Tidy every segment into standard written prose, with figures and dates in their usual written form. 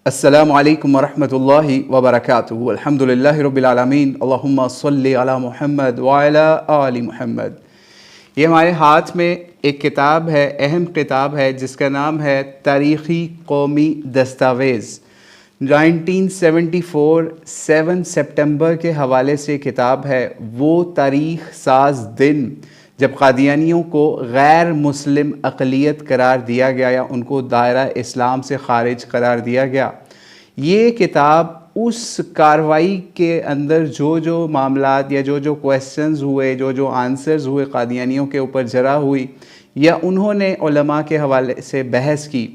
السلام علیکم ورحمۃ اللہ وبرکاتہ۔ الحمدللہ رب العالمین، اللہم صلی علی محمد وعلی آل محمد۔ یہ ہمارے ہاتھ میں ایک کتاب ہے، اہم کتاب ہے، جس کا نام ہے تاریخی قومی دستاویز۔ 1974 7 سپٹمبر کے حوالے سے کتاب ہے، وہ تاریخ ساز دن جب قادیانیوں کو غیر مسلم اقلیت قرار دیا گیا یا ان کو دائرہ اسلام سے خارج قرار دیا گیا۔ یہ کتاب اس کارروائی کے اندر جو معاملات یا جو کویسچنز ہوئے، جو آنسرز ہوئے قادیانیوں کے اوپر جرح ہوئی یا انہوں نے علماء کے حوالے سے بحث کی،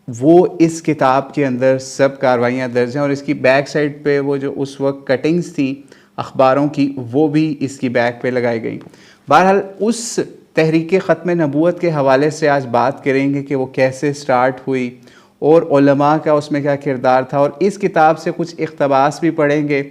وہ اس کتاب کے اندر سب کارروائیاں درج ہیں، اور اس کی بیک سائڈ پہ وہ جو اس وقت کٹنگز تھیں اخباروں کی، وہ بھی اس کی بیک پہ لگائی گئیں۔ بہرحال اس تحریک ختم نبوت کے حوالے سے آج بات کریں گے کہ وہ کیسے سٹارٹ ہوئی اور علماء کا اس میں کیا کردار تھا، اور اس کتاب سے کچھ اقتباس بھی پڑھیں گے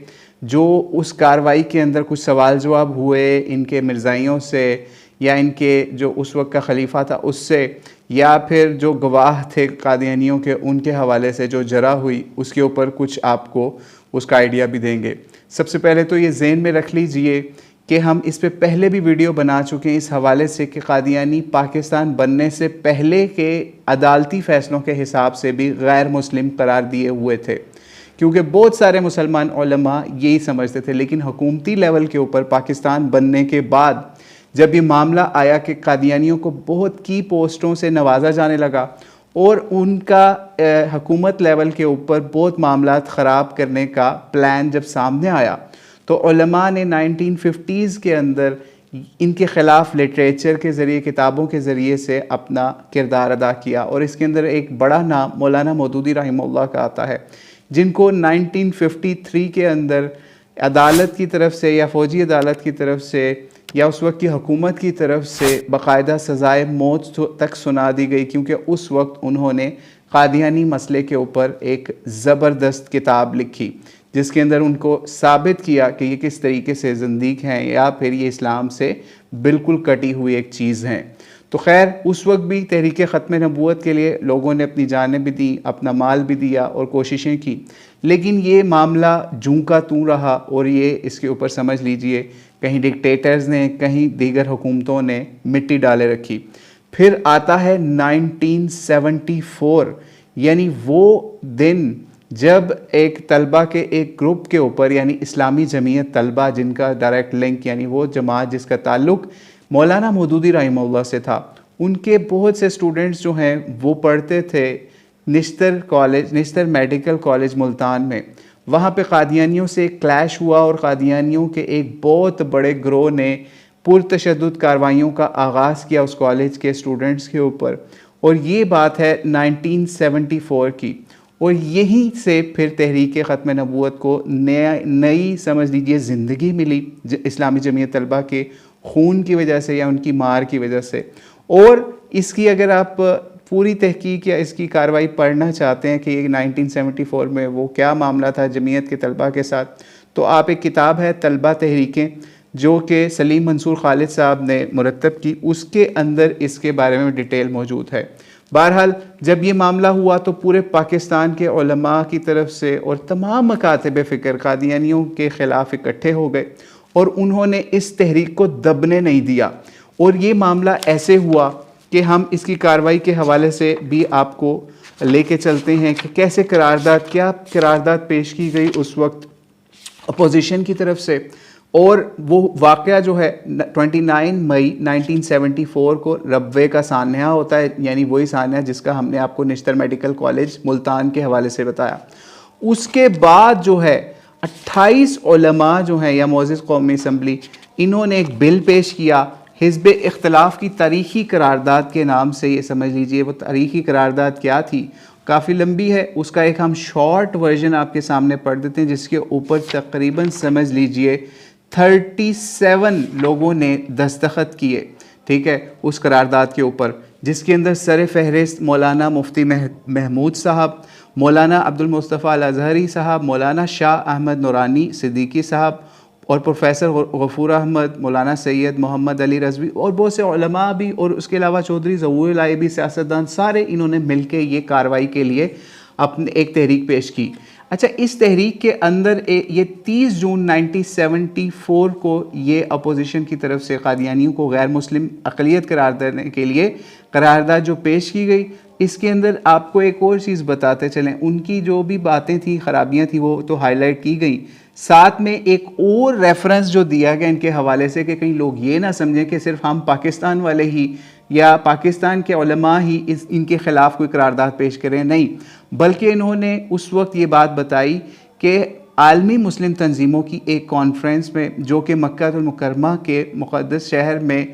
جو اس کارروائی کے اندر کچھ سوال جواب ہوئے ان کے مرزائیوں سے یا ان کے جو اس وقت کا خلیفہ تھا اس سے، یا پھر جو گواہ تھے قادیانیوں کے ان کے حوالے سے جو جرح ہوئی، اس کے اوپر کچھ آپ کو اس کا آئیڈیا بھی دیں گے۔ سب سے پہلے تو یہ ذہن میں رکھ لیجئے کہ ہم اس پہ پہلے بھی ویڈیو بنا چکے ہیں اس حوالے سے کہ قادیانی پاکستان بننے سے پہلے کے عدالتی فیصلوں کے حساب سے بھی غیر مسلم قرار دیے ہوئے تھے، کیونکہ بہت سارے مسلمان علماء یہی سمجھتے تھے، لیکن حکومتی لیول کے اوپر پاکستان بننے کے بعد جب یہ معاملہ آیا کہ قادیانیوں کو بہت کی پوسٹوں سے نوازا جانے لگا اور ان کا حکومت لیول کے اوپر بہت معاملات خراب کرنے کا پلان جب سامنے آیا، تو علماء نے 1950s کے اندر ان کے خلاف لٹریچر کے ذریعے، کتابوں کے ذریعے سے اپنا کردار ادا کیا، اور اس کے اندر ایک بڑا نام مولانا مودودی رحمہ اللہ کا آتا ہے، جن کو 1953 کے اندر عدالت کی طرف سے یا فوجی عدالت کی طرف سے یا اس وقت کی حکومت کی طرف سے باقاعدہ سزائے موت تک سنا دی گئی، کیونکہ اس وقت انہوں نے قادیانی مسئلے کے اوپر ایک زبردست کتاب لکھی جس کے اندر ان کو ثابت کیا کہ یہ کس طریقے سے زندیق ہیں یا پھر یہ اسلام سے بالکل کٹی ہوئی ایک چیز ہیں۔ تو خیر اس وقت بھی تحریک ختم نبوت کے لیے لوگوں نے اپنی جانیں بھی دیں، اپنا مال بھی دیا اور کوششیں کی، لیکن یہ معاملہ جوں کا توں رہا، اور یہ اس کے اوپر سمجھ لیجئے کہیں ڈکٹیٹرز نے، کہیں دیگر حکومتوں نے مٹی ڈالے رکھی۔ پھر آتا ہے 1974، یعنی وہ دن جب ایک طلبہ کے ایک گروپ کے اوپر، یعنی اسلامی جمعیت طلبہ جن کا ڈائریکٹ لنک، یعنی وہ جماعت جس کا تعلق مولانا مودودی رحمہ اللہ سے تھا، ان کے بہت سے سٹوڈنٹس جو ہیں وہ پڑھتے تھے نشتر میڈیکل کالج ملتان میں۔ وہاں پہ قادیانیوں سے ایک کلیش ہوا، اور قادیانیوں کے ایک بہت بڑے گروہ نے پرتشدد کارروائیوں کا آغاز کیا اس کالج کے سٹوڈنٹس کے اوپر، اور یہ بات ہے 1974 کی، اور یہیں سے پھر تحریک ختم نبوت کو نئی سمجھ لیجیے زندگی ملی، اسلامی جمعیت طلبہ کے خون کی وجہ سے یا ان کی مار کی وجہ سے۔ اور اس کی اگر آپ پوری تحقیق یا اس کی کارروائی پڑھنا چاہتے ہیں کہ یہ 1974 میں وہ کیا معاملہ تھا جمعیت کے طلبہ کے ساتھ، تو آپ ایک کتاب ہے طلبہ تحریکیں جو کہ سلیم منصور خالد صاحب نے مرتب کی، اس کے اندر اس کے بارے میں ڈیٹیل موجود ہے۔ بہرحال جب یہ معاملہ ہوا تو پورے پاکستان کے علماء کی طرف سے اور تمام مکاتب فکر قادیانیوں کے خلاف اکٹھے ہو گئے، اور انہوں نے اس تحریک کو دبنے نہیں دیا، اور یہ معاملہ ایسے ہوا کہ ہم اس کی کارروائی کے حوالے سے بھی آپ کو لے کے چلتے ہیں کہ کیسے کیا قرارداد پیش کی گئی اس وقت اپوزیشن کی طرف سے۔ اور وہ واقعہ جو ہے 29 مئی 1974 کو ربوے کا سانحہ ہوتا ہے، یعنی وہی سانحہ جس کا ہم نے آپ کو نشتر میڈیکل کالج ملتان کے حوالے سے بتایا۔ اس کے بعد جو ہے 28 علماء جو ہیں یا معزز قومی اسمبلی، انہوں نے ایک بل پیش کیا حزب اختلاف کی تاریخی قرارداد کے نام سے۔ یہ سمجھ لیجئے وہ تاریخی قرارداد کیا تھی، کافی لمبی ہے، اس کا ایک ہم شارٹ ورژن آپ کے سامنے پڑھ دیتے ہیں، جس کے اوپر تقریباً سمجھ لیجئے 37 لوگوں نے دستخط کیے، ٹھیک ہے، اس قرارداد کے اوپر، جس کے اندر سر فہرست مولانا مفتی محمود صاحب، مولانا عبد المصطفیٰ الازہری صاحب، مولانا شاہ احمد نورانی صدیقی صاحب، اور پروفیسر غفور احمد، مولانا سید محمد علی رضوی، اور بہت سے علماء بھی، اور اس کے علاوہ چودھری ظہور الہی بھی، سیاستدان، سارے انہوں نے مل کے یہ کارروائی کے لیے اپنے ایک تحریک پیش کی. اچھا اس تحریک کے اندر یہ 30 جون 1974 کو یہ اپوزیشن کی طرف سے قادیانیوں کو غیر مسلم اقلیت قرار دینے کے لیے قرارداد جو پیش کی گئی، اس کے اندر آپ کو ایک اور چیز بتاتے چلیں، ان کی جو بھی باتیں تھیں، خرابیاں تھیں، وہ تو ہائی لائٹ کی گئیں. ساتھ میں ایک اور ریفرنس جو دیا گیا ان کے حوالے سے کہ کہیں لوگ یہ نہ سمجھیں کہ صرف ہم پاکستان والے ہی یا پاکستان کے علماء ہی ان کے خلاف کوئی قرارداد پیش کریں، نہیں، بلکہ انہوں نے اس وقت یہ بات بتائی کہ عالمی مسلم تنظیموں کی ایک کانفرنس میں جو کہ مکہ المکرمہ کے مقدس شہر میں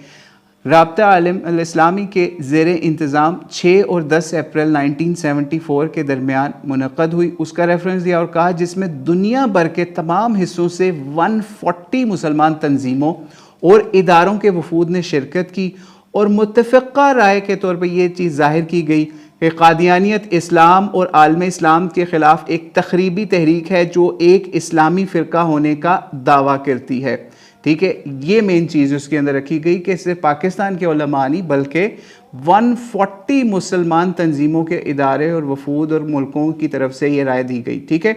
رابطہ عالم الاسلامی کے زیر انتظام 6 اور 10 اپریل 1974 کے درمیان منعقد ہوئی، اس کا ریفرنس دیا اور کہا جس میں دنیا بھر کے تمام حصوں سے 140 مسلمان تنظیموں اور اداروں کے وفود نے شرکت کی، اور متفقہ رائے کے طور پر یہ چیز ظاہر کی گئی کہ قادیانیت اسلام اور عالم اسلام کے خلاف ایک تخریبی تحریک ہے جو ایک اسلامی فرقہ ہونے کا دعویٰ کرتی ہے. ٹھیک ہے، یہ مین چیز اس کے اندر رکھی گئی کہ صرف پاکستان کے علماء نہیں بلکہ 140 مسلمان تنظیموں کے ادارے اور وفود اور ملکوں کی طرف سے یہ رائے دی گئی. ٹھیک ہے،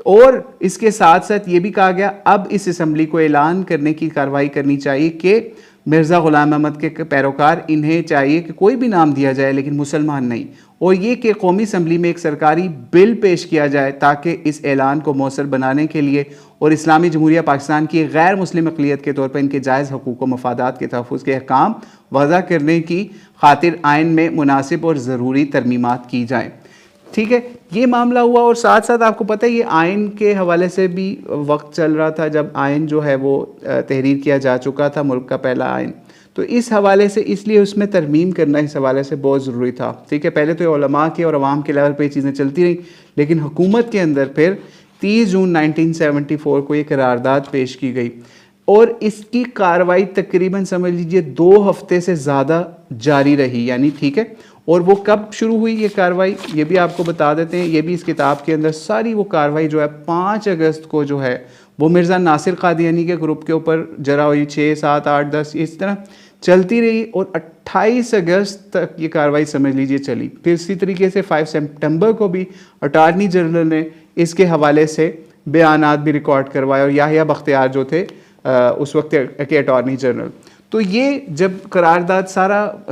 اور اس کے ساتھ ساتھ یہ بھی کہا گیا اب اس اسمبلی کو اعلان کرنے کی کارروائی کرنی چاہیے کہ مرزا غلام احمد کے پیروکار انہیں چاہیے کہ کوئی بھی نام دیا جائے لیکن مسلمان نہیں، اور یہ کہ قومی اسمبلی میں ایک سرکاری بل پیش کیا جائے تاکہ اس اعلان کو مؤثر بنانے کے لیے اور اسلامی جمہوریہ پاکستان کی غیر مسلم اقلیت کے طور پر ان کے جائز حقوق و مفادات کے تحفظ کے احکام وضع کرنے کی خاطر آئین میں مناسب اور ضروری ترمیمات کی جائیں. ٹھیک ہے، یہ معاملہ ہوا، اور ساتھ ساتھ آپ کو پتہ ہے یہ آئین کے حوالے سے بھی وقت چل رہا تھا جب آئین جو ہے وہ تحریر کیا جا چکا تھا، ملک کا پہلا آئین، تو اس حوالے سے اس لیے اس میں ترمیم کرنا اس حوالے سے بہت ضروری تھا. ٹھیک ہے، پہلے تو علماء کے اور عوام کے لیول پہ یہ چیزیں چلتی رہیں، لیکن حکومت کے اندر پھر 30 جون 1974 کو یہ قرارداد پیش کی گئی، اور اس کی کارروائی تقریباً سمجھ لیجئے 2 ہفتے سے زیادہ جاری رہی. یعنی ٹھیک ہے، اور وہ کب شروع ہوئی یہ کارروائی یہ بھی آپ کو بتا دیتے ہیں. یہ بھی اس کتاب کے اندر ساری وہ کارروائی جو ہے 5 اگست کو جو ہے وہ مرزا ناصر قادیانی کے گروپ کے اوپر جرا ہوئی، 6 7 8 10 اس طرح چلتی رہی، اور 28 اگست تک یہ کارروائی سمجھ لیجئے چلی. پھر اسی طریقے سے 5 سپٹمبر کو بھی اٹارنی جنرل نے اس کے حوالے سے بیانات بھی ریکارڈ کروائے، اور یحییٰ بختیار جو تھے اس وقت کے اٹارنی جنرل. تو یہ جب قرارداد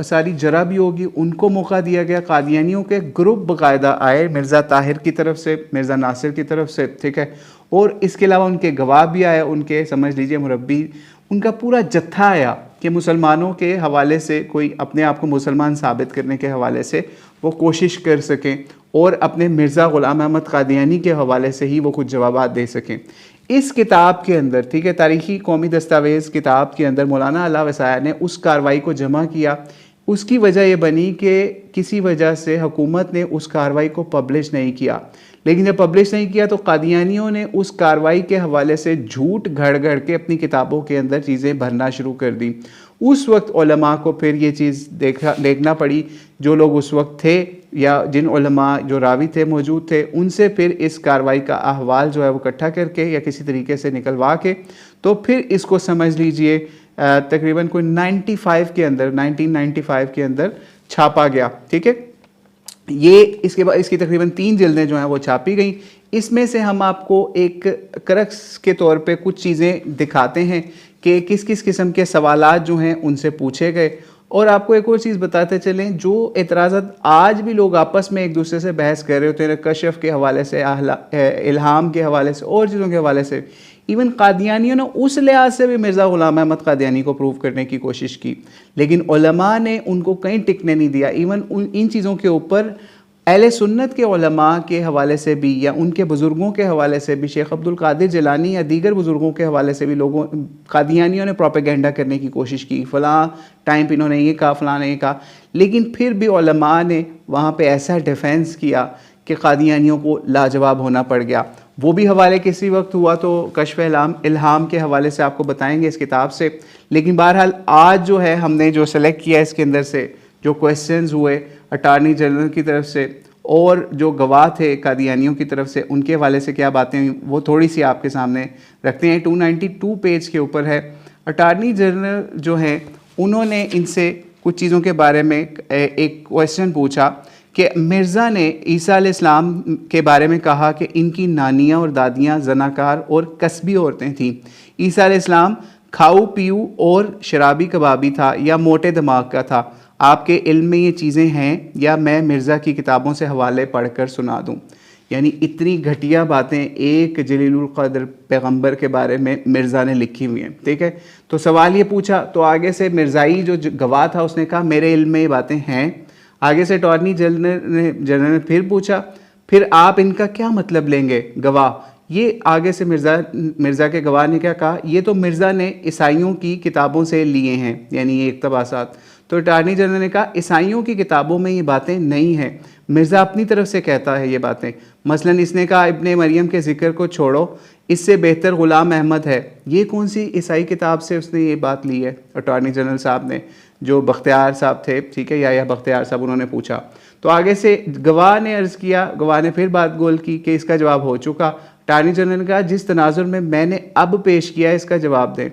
ساری جرا بھی ہوگی، ان کو موقع دیا گیا، قادیانیوں کے گروپ باقاعدہ آئے مرزا طاہر کی طرف سے، مرزا ناصر کی طرف سے. ٹھیک ہے، اور اس کے علاوہ ان کے گواہ بھی آئے، ان کے سمجھ لیجئے مربی، ان کا پورا جتھا آیا کہ مسلمانوں کے حوالے سے کوئی اپنے آپ کو مسلمان ثابت کرنے کے حوالے سے وہ کوشش کر سکیں، اور اپنے مرزا غلام احمد قادیانی کے حوالے سے ہی وہ کچھ جوابات دے سکیں. اس کتاب کے اندر، ٹھیک ہے، تاریخی قومی دستاویز کتاب کے اندر مولانا علاء وسائع نے اس کارروائی کو جمع کیا. اس کی وجہ یہ بنی کہ کسی وجہ سے حکومت نے اس کارروائی کو پبلش نہیں کیا، لیکن جب پبلش نہیں کیا تو قادیانیوں نے اس کارروائی کے حوالے سے جھوٹ گھڑ گھڑ کے اپنی کتابوں کے اندر چیزیں بھرنا شروع کر دیں. اس وقت علماء کو پھر یہ چیز دیکھنا پڑی، جو لوگ اس وقت تھے یا جن علماء جو راوی تھے موجود تھے، ان سے پھر اس کارروائی کا احوال جو ہے وہ اکٹھا کر کے یا کسی طریقے سے نکلوا کے تو پھر اس کو سمجھ لیجئے تقریباً کوئی 1995 کے اندر چھاپا گیا. ٹھیک ہے، یہ اس کے بعد اس کی تقریباً 3 جلدیں جو ہیں وہ چھاپی گئیں. اس میں سے ہم آپ کو ایک کرکس کے طور پہ کچھ چیزیں دکھاتے ہیں کہ کس کس قسم کے سوالات جو ہیں ان سے پوچھے گئے، اور آپ کو ایک اور چیز بتاتے چلیں، جو اعتراضات آج بھی لوگ آپس میں ایک دوسرے سے بحث کر رہے ہوتے ہیں، کشف کے حوالے سے، الہام کے حوالے سے، اور چیزوں کے حوالے سے، ایون قادیانیوں نے اس لحاظ سے بھی مرزا غلام احمد قادیانی کو پروف کرنے کی کوشش کی، لیکن علماء نے ان کو کہیں ٹکنے نہیں دیا. ایون ان چیزوں کے اوپر اہل سنت کے علماء کے حوالے سے بھی یا ان کے بزرگوں کے حوالے سے بھی، شیخ عبد القادر جیلانی یا دیگر بزرگوں کے حوالے سے بھی قادیانیوں نے پروپیگنڈا کرنے کی کوشش کی، فلاں ٹائم پہ انہوں نے یہ کہا، فلاں نے یہ کہا، لیکن پھر بھی علماء نے وہاں پہ ایسا ڈیفینس کیا کہ قادیانیوں کو لاجواب ہونا پڑ گیا. وہ بھی حوالے کسی وقت ہوا تو کشف الہام کے حوالے سے آپ کو بتائیں گے اس کتاب سے. لیکن بہرحال آج جو ہے ہم نے جو سلیکٹ کیا اس کے اندر سے جو کویسچنز ہوئے اٹارنی جنرل کی طرف سے اور جو گواہ تھے قادیانیوں کی طرف سے، ان کے حوالے سے کیا باتیں ہوئیں وہ تھوڑی سی آپ کے سامنے رکھتے ہیں. 292 پیج کے اوپر ہے. اٹارنی جنرل جو ہیں انہوں نے ان سے کچھ چیزوں کے بارے میں ایک کویسچن پوچھا کہ مرزا نے عیسیٰ علیہ السلام کے بارے میں کہا کہ ان کی نانیاں اور دادیاں زناکار اور کسبی عورتیں تھیں. عیسیٰ علیہ السلام کھاؤ پیو اور شرابی کبابی تھا یا موٹے دماغ کا تھا. آپ کے علم میں یہ چیزیں ہیں یا میں مرزا کی کتابوں سے حوالے پڑھ کر سنا دوں؟ یعنی اتنی گھٹیا باتیں ایک جلیل القدر پیغمبر کے بارے میں مرزا نے لکھی ہوئی ہیں. ٹھیک ہے, تو سوال یہ پوچھا, تو آگے سے مرزائی جو گواہ تھا اس نے کہا میرے علم میں یہ باتیں ہیں. آگے سے اٹارنی جنرل نے پھر پوچھا, پھر آپ ان کا کیا مطلب لیں گے گواہ؟ یہ آگے سے مرزا کے گواہ نے کیا کہا, یہ تو مرزا نے عیسائیوں کی کتابوں سے لیے ہیں, یعنی یہ اقتباسات. تو اٹارنی جنرل نے کہا عیسائیوں کی کتابوں میں یہ باتیں نہیں ہیں, مرزا اپنی طرف سے کہتا ہے یہ باتیں. مثلا اس نے کہا ابن مریم کے ذکر کو چھوڑو, اس سے بہتر غلام احمد ہے. یہ کون سی عیسائی کتاب سے اس نے یہ بات لی ہے؟ اٹارنی جنرل صاحب نے, جو بختیار صاحب تھے, ٹھیک ہے, یا بختیار صاحب, انہوں نے پوچھا. تو آگے سے گواہ نے عرض کیا, گواہ نے پھر بات گول کی کہ اس کا جواب ہو چکا. اٹارنی جنرل نے کہا جس تناظر میں نے اب پیش کیا ہے اس کا جواب دیں.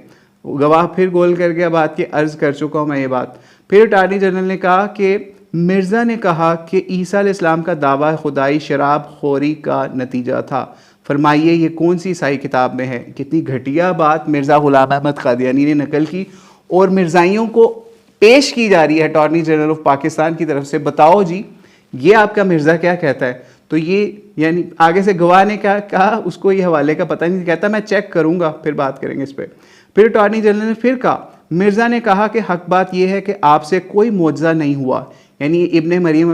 گواہ پھر گول کر کے بات کی, عرض کر چکا ہوں میں یہ بات. پھر اٹارنی جنرل نے کہا کہ مرزا نے کہا کہ عیسیٰ علیہ السلام کا دعویٰ خدائی شراب خوری کا نتیجہ تھا. فرمائیے یہ کون سی عیسائی کتاب میں ہے؟ کتنی گھٹیا بات مرزا غلام احمد قادیانی نے نقل کی اور مرزائیوں کو پیش کی جا رہی ہے اٹارنی جنرل آف پاکستان کی طرف سے. بتاؤ جی یہ آپ کا مرزا کیا کہتا ہے؟ تو یہ یعنی آگے سے گواہ نے کیا کہا, اس کو یہ حوالے کا پتہ نہیں, کہتا میں چیک کروں گا پھر بات کریں گے اس پہ. پھر اٹارنی جنرل نے پھر کہا مرزا نے کہا کہ حق بات یہ ہے کہ آپ سے کوئی معجزہ نہیں ہوا, یعنی ابن مریم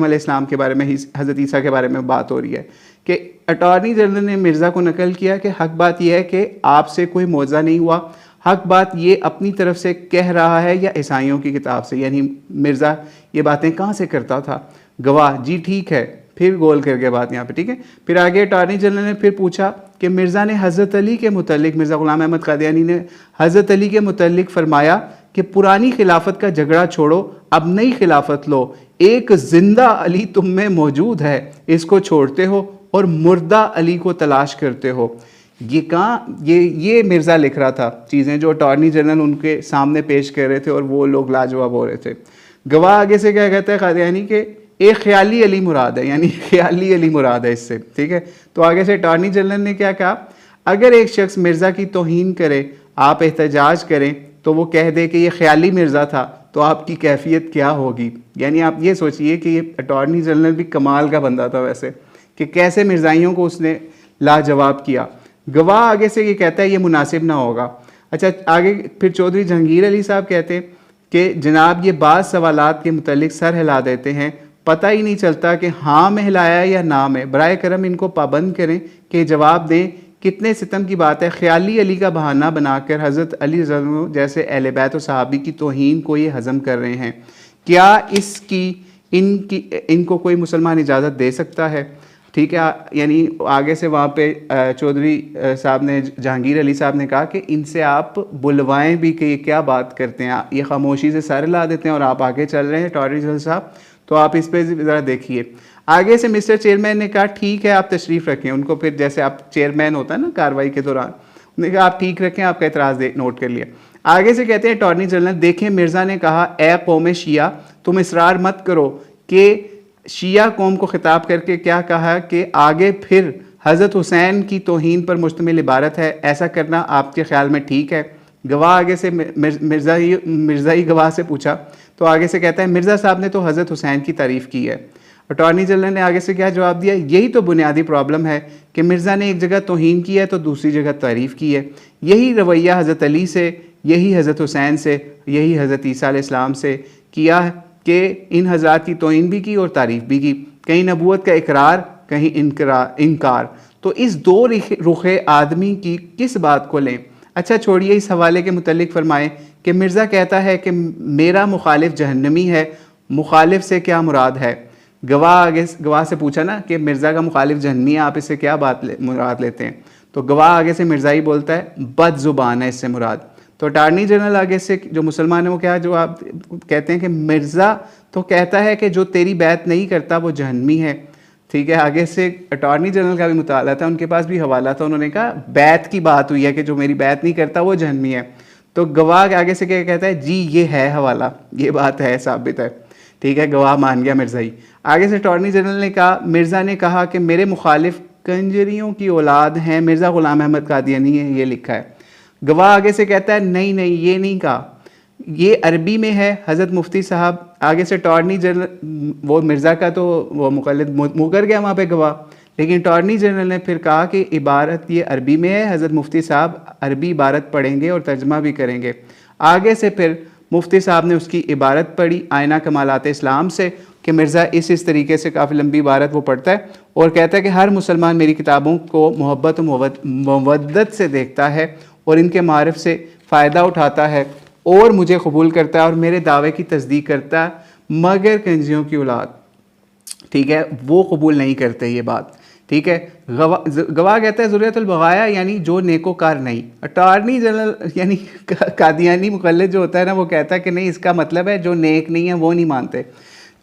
علیہ السلام کے بارے میں, حضرت عیسیٰ کے بارے میں بات ہو رہی ہے کہ اٹارنی جنرل نے مرزا کو نقل کیا کہ حق بات یہ ہے کہ آپ سے کوئی معجزہ نہیں ہوا, حق بات یہ اپنی طرف سے کہہ رہا ہے یا عیسائیوں کی کتاب سے, یعنی مرزا یہ باتیں کہاں سے کرتا تھا؟ گواہ جی ٹھیک ہے, پھر گول کر کے بات یہاں پہ, ٹھیک ہے. پھر آگے اٹارنی جنرل نے پھر پوچھا کہ مرزا نے حضرت علی کے متعلق, مرزا غلام احمد قادیانی نے حضرت علی کے متعلق فرمایا کہ پرانی خلافت کا جھگڑا چھوڑو, اب نئی خلافت لو, ایک زندہ علی تم میں موجود ہے, اس کو چھوڑتے ہو اور مردہ علی کو تلاش کرتے ہو. یہ کہاں, یہ مرزا لکھ رہا تھا چیزیں جو اٹارنی جنرل ان کے سامنے پیش کر رہے تھے اور وہ لوگ لاجواب ہو رہے تھے. گواہ آگے سے کیا کہتا ہے قادیانی کہ ایک خیالی علی مراد ہے, یعنی خیالی علی مراد ہے اس سے, ٹھیک ہے. تو آگے سے اٹارنی جنرل نے کیا کہا, اگر ایک شخص مرزا کی توہین کرے, آپ احتجاج کریں تو وہ کہہ دے کہ یہ خیالی مرزا تھا, تو آپ کی کیفیت کیا ہوگی؟ یعنی آپ یہ سوچئے کہ یہ اٹارنی جنرل بھی کمال کا بندہ تھا ویسے, کہ کیسے مرزائیوں کو اس نے لاجواب کیا. گواہ آگے سے یہ کہتا ہے یہ مناسب نہ ہوگا. اچھا آگے پھر چودھری جہانگیر علی صاحب کہتے ہیں کہ جناب یہ بعض سوالات کے متعلق سر ہلا دیتے ہیں, پتہ ہی نہیں چلتا کہ ہاں میں ہلایا یا نہ میں, برائے کرم ان کو پابند کریں کہ جواب دیں. کتنے ستم کی بات ہے, خیالی علی کا بہانہ بنا کر حضرت علی رضی اللہ عنہ جیسے اہل بیت و صحابی کی توہین کو یہ ہضم کر رہے ہیں. کیا اس کی ان کو کوئی مسلمان اجازت دے سکتا ہے؟ ٹھیک ہے, یعنی آگے سے وہاں پہ چودھری صاحب نے, جہانگیر علی صاحب نے کہا کہ ان سے آپ بلوائیں بھی کہ یہ کیا بات کرتے ہیں, یہ خاموشی سے سر لا دیتے ہیں اور آپ آگے چل رہے ہیں اٹارنی جنرل صاحب. تو آپ اس پہ ذرا دیکھیے. آگے سے مسٹر چیئرمین نے کہا ٹھیک ہے آپ تشریف رکھیں, ان کو پھر جیسے آپ چیئرمین ہوتا ہے نا کاروائی کے دوران, انہوں نے کہا آپ ٹھیک رکھیں, آپ کا اعتراض نوٹ کر لیا. آگے سے کہتے ہیں اٹارنی جنرل, دیکھیں مرزا نے کہا اے قوم شیعہ تم اصرار مت کرو, کہ شیعہ قوم کو خطاب کر کے کیا کہا کہ آگے پھر حضرت حسین کی توہین پر مشتمل عبارت ہے, ایسا کرنا آپ کے خیال میں ٹھیک ہے؟ گواہ آگے سے مرزائی گواہ سے پوچھا, تو آگے سے کہتا ہے مرزا صاحب نے تو حضرت حسین کی تعریف کی ہے. اٹارنی جنرل نے آگے سے کیا جواب دیا, یہی تو بنیادی پرابلم ہے کہ مرزا نے ایک جگہ توہین کی ہے تو دوسری جگہ تعریف کی ہے. یہی رویہ حضرت علی سے, یہی حضرت حسین سے, یہی حضرت عیسیٰ علیہ السلام سے کیا ہے کہ ان حضرات کی توہین بھی کی اور تعریف بھی کی, کہیں نبوت کا اقرار کہیں انکار. تو اس دو رخ آدمی کی کس بات کو لیں؟ اچھا چھوڑیے, اس حوالے کے متعلق فرمائیں کہ مرزا کہتا ہے کہ میرا مخالف جہنمی ہے, مخالف سے کیا مراد ہے؟ گواہ سے پوچھا نا کہ مرزا کا مخالف جہنمی ہے, آپ اس سے کیا مراد لیتے ہیں؟ تو گواہ آگے سے مرزائی بولتا ہے بد زبان ہے اس سے مراد. تو اٹارنی جنرل آگے سے جو مسلمان ہیں وہ کیا جواب کہتے ہیں کہ مرزا تو کہتا ہے کہ جو تیری بیعت نہیں کرتا وہ جہنمی ہے. ٹھیک ہے, آگے سے اٹارنی جنرل کا بھی مطالعہ تھا, ان کے پاس بھی حوالہ تھا, انہوں نے کہا بیعت کی بات ہوئی ہے کہ جو میری بیعت نہیں کرتا وہ جہنمی ہے. تو گواہ آگے سے کیا کہتا ہے, جی یہ ہے حوالہ, یہ بات ہے, ثابت ہے. ٹھیک ہے، گواہ مان گیا مرزائی۔ آگے سے اٹارنی جنرل نے کہا، مرزا نے کہا کہ میرے مخالف کنجریوں کی اولاد ہیں، مرزا غلام احمد قادیانی ہے، یہ لکھا ہے۔ گواہ آگے سے کہتا ہے نہیں نہیں یہ نہیں کہا، یہ عربی میں ہے حضرت مفتی صاحب۔ آگے سے اٹارنی جنرل، وہ مرزا کا تو وہ مقلد مکر گیا وہاں پہ گواہ، لیکن اٹارنی جنرل نے پھر کہا کہ عبارت یہ عربی میں ہے، حضرت مفتی صاحب عربی عبارت پڑھیں گے اور ترجمہ بھی کریں گے۔ آگے سے پھر مفتی صاحب نے اس کی عبارت پڑھی آئینہ کمالات اسلام سے کہ مرزا اس طریقے سے کافی لمبی عبارت وہ پڑھتا ہے اور کہتا ہے کہ ہر مسلمان میری کتابوں کو محبت و مودت سے دیکھتا ہے اور ان کے معرف سے فائدہ اٹھاتا ہے اور مجھے قبول کرتا ہے اور میرے دعوے کی تصدیق کرتا ہے، مگر کنجیوں کی اولاد، ٹھیک ہے، وہ قبول نہیں کرتے یہ بات، ٹھیک ہے۔ گواہ کہتا ہے ذریۃ البغایا یعنی جو نیکوکار نہیں۔ اٹارنی جنرل یعنی قادیانی مقلد جو ہوتا ہے نا، وہ کہتا ہے کہ نہیں، اس کا مطلب ہے جو نیک نہیں ہے وہ نہیں مانتے۔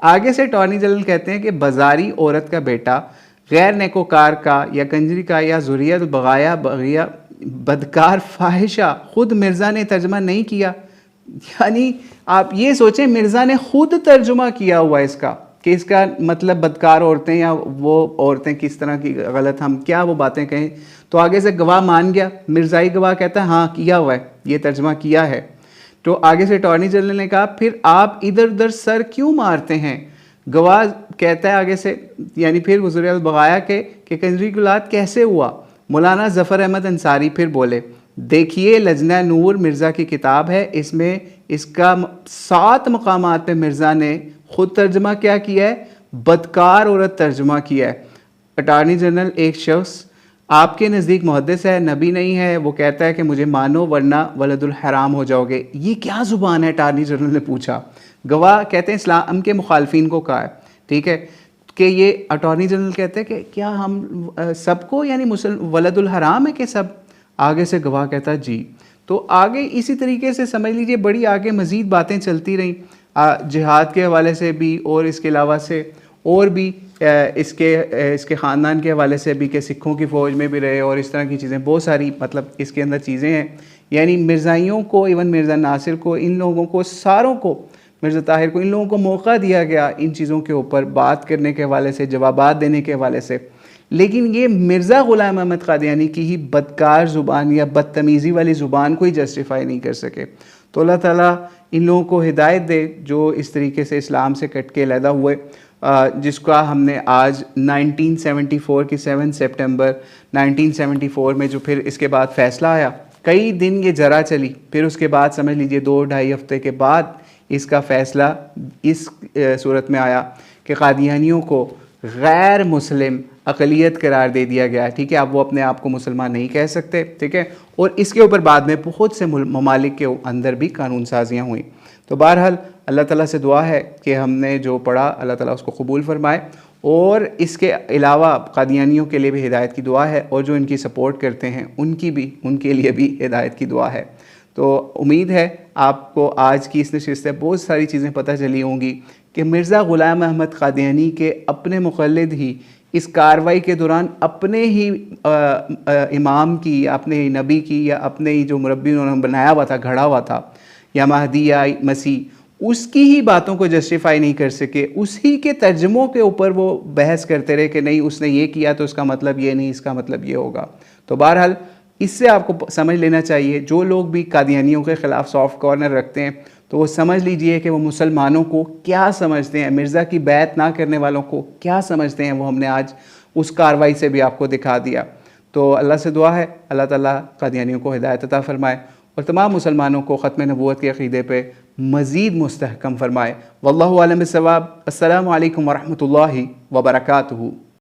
آگے سے اٹارنی جنرل کہتے ہیں کہ بازاری عورت کا بیٹا غیر نیکوکار کا یا کنجری کا یا ذریۃ البغایا بغیہ بدکار فاحشہ خود مرزا نے ترجمہ نہیں کیا۔ یعنی آپ یہ سوچیں، مرزا نے خود ترجمہ کیا ہوا ہے اس کا، کہ اس کا مطلب بدکار عورتیں یا وہ عورتیں کس طرح کی غلط ہم کیا وہ باتیں کہیں۔ تو آگے سے گواہ مان گیا، مرزائی گواہ کہتا ہے ہاں کیا ہوا ہے، یہ ترجمہ کیا ہے۔ تو آگے سے اٹارنی جنرل نے کہا پھر آپ ادھر ادھر سر کیوں مارتے ہیں؟ گواہ کہتا ہے آگے سے، یعنی پھر ذریۃ البغایا کہ کنجری کی اولاد کیسے ہوا؟ مولانا ظفر احمد انصاری پھر بولے، دیکھیے لجنہ نور مرزا کی کتاب ہے، اس میں اس کا 7 مقامات پہ مرزا نے خود ترجمہ کیا ہے، بدکار عورت ترجمہ کیا ہے۔ اٹارنی جنرل ایک شخص آپ کے نزدیک محدث ہے، نبی نہیں ہے، وہ کہتا ہے کہ مجھے مانو ورنہ ولد الحرام ہو جاؤ گے، یہ کیا زبان ہے؟ اٹارنی جنرل نے پوچھا۔ گواہ کہتے ہیں اسلام کے مخالفین کو کہا ہے، ٹھیک ہے، کہ یہ اٹارنی جنرل کہتے ہیں کہ کیا ہم سب کو یعنی ولد الحرام ہے کہ سب؟ آگے سے گواہ کہتا ہے جی۔ تو آگے اسی طریقے سے سمجھ لیجئے بڑی آگے مزید باتیں چلتی رہیں، جہاد کے حوالے سے بھی اور اس کے علاوہ سے اور بھی اس کے خاندان کے حوالے سے بھی کہ سکھوں کی فوج میں بھی رہے اور اس طرح کی چیزیں بہت ساری، مطلب اس کے اندر چیزیں ہیں۔ یعنی مرزائیوں کو، ایون مرزا ناصر کو، ان لوگوں کو ساروں کو، مرزا طاہر کو، ان لوگوں کو موقع دیا گیا ان چیزوں کے اوپر بات کرنے کے حوالے سے، جوابات دینے کے حوالے سے، لیکن یہ مرزا غلام احمد قادیانی کی ہی بدکار زبان یا بدتمیزی والی زبان کو ہی جسٹیفائی نہیں کر سکے۔ تو اللہ تعالیٰ ان لوگوں کو ہدایت دے جو اس طریقے سے اسلام سے کٹ کے علیحدہ ہوئے، جس کا ہم نے آج 1974 کی 7 سپٹمبر 1974 میں جو پھر اس کے بعد فیصلہ آیا، کئی دن یہ جرا چلی، پھر اس کے بعد سمجھ لیجئے 2-2.5 ہفتے کے بعد اس کا فیصلہ اس صورت میں آیا کہ قادیانیوں کو غیر مسلم اقلیت قرار دے دیا گیا، ٹھیک ہے، اب وہ اپنے آپ کو مسلمان نہیں کہہ سکتے، ٹھیک ہے، اور اس کے اوپر بعد میں بہت سے ممالک کے اندر بھی قانون سازیاں ہوئیں۔ تو بہرحال اللہ تعالیٰ سے دعا ہے کہ ہم نے جو پڑھا اللہ تعالیٰ اس کو قبول فرمائے، اور اس کے علاوہ قادیانیوں کے لیے بھی ہدایت کی دعا ہے، اور جو ان کی سپورٹ کرتے ہیں ان کے لیے بھی ہدایت کی دعا ہے۔ تو امید ہے آپ کو آج کی اس نشست سے بہت ساری چیزیں پتہ چلی ہوں گی کہ مرزا غلام احمد قادیانی کے اپنے مقلد ہی اس کاروائی کے دوران اپنے ہی امام کی یا اپنے ہی نبی کی یا اپنے ہی جو مربی انہوں نے بنایا ہوا تھا، گھڑا ہوا تھا، یا مہدی یا مسیح، اس کی ہی باتوں کو جسٹیفائی نہیں کر سکے، اسی کے ترجموں کے اوپر وہ بحث کرتے رہے کہ نہیں اس نے یہ کیا تو اس کا مطلب یہ نہیں، اس کا مطلب یہ ہوگا۔ تو بہرحال اس سے آپ کو سمجھ لینا چاہیے جو لوگ بھی قادیانیوں کے خلاف سافٹ کارنر رکھتے ہیں تو وہ سمجھ لیجئے کہ وہ مسلمانوں کو کیا سمجھتے ہیں، مرزا کی بیعت نہ کرنے والوں کو کیا سمجھتے ہیں، وہ ہم نے آج اس کاروائی سے بھی آپ کو دکھا دیا۔ تو اللہ سے دعا ہے اللہ تعالیٰ قادیانیوں کو ہدایت عطا فرمائے اور تمام مسلمانوں کو ختم نبوت کے عقیدے پہ مزید مستحکم فرمائے۔ واللہ اعلم بالصواب۔ السلام علیکم ورحمۃ اللہ وبرکاتہ۔